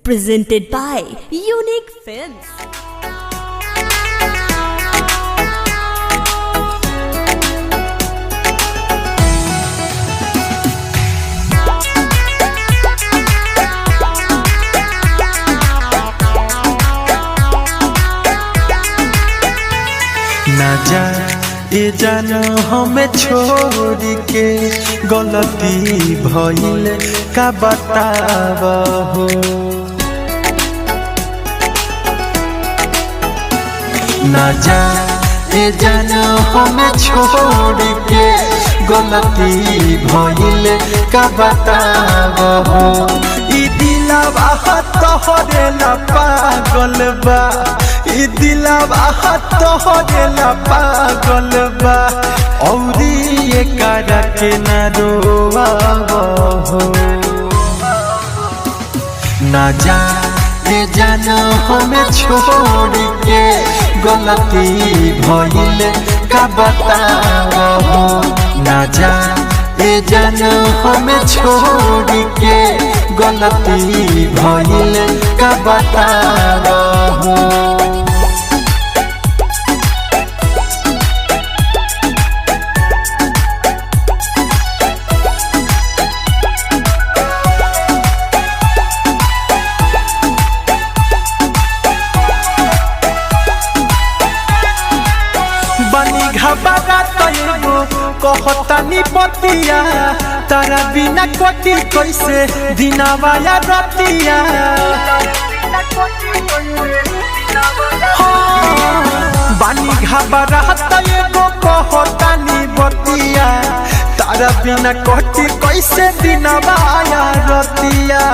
presented by Unique Films. ना जा ये जानो हमें छोड़ के गलती भइल का बताव हो। ना जा ये जानो हमें छोड़ के गलती भइल का बताव हो। ई दिलवा तोहरे ला पागल बा, ई दिलवा तोहरे ला पागल बा, औरी ये करा के ना रोवाव हो। ना जा ये जानो हमें छोड़ के गलती भइल का बताव हो। ना जा ये जानो हमें छोड़ के गलती भइल का बताव हो। बनी घबरा तैगो कहतानी बतिया, तारा बिना कटी कैसे दिनवा या रतिया। बनी घबरा तैगो कहतानी बतिया, तारा बिना कटी कैसे दिनवा या रतिया।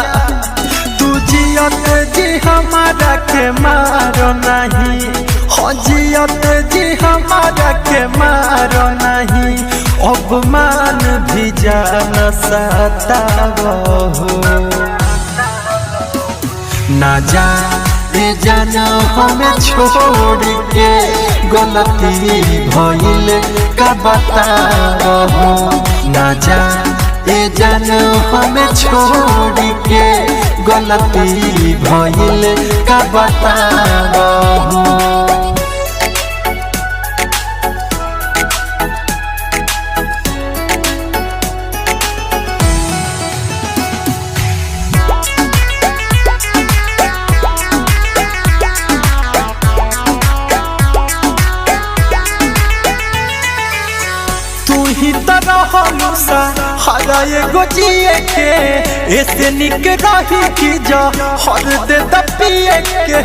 तू जियत जी हमारा के मारो नहीं, जियत जी हमारा के मारो नहीं, अब मान भी जान सताव हो। ना जा ये जानो हमें छोड़ के गलती भइल का बताव हो। ना जा ये जानो हमें छोड़ के गलती भइल का बताव हो। हरा एगो जिए के ऐसे निक रही कि जा हर दे पिए के।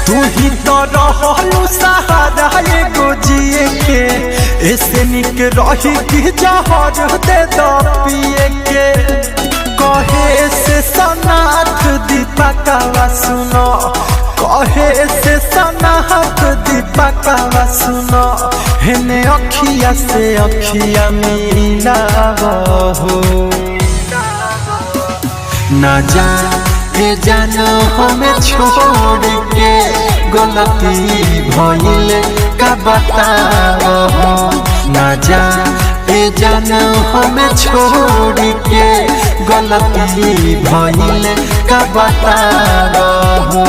तू ही तो रहलू सहारा एगो जिए के ऐसे निक रही कि जा हर दे पिए के। कहे से सनाथ दीपकवा सुनो, कहे से सनाथ दीपकवा सुनो, हेने अखिया से अखिया मिलाव हो। ना जा ये जानो हमें छोड़ के गलती भइल का बताव हो। ना जा ये जानो हमें छोड़ के गलती भइल का बताव हो।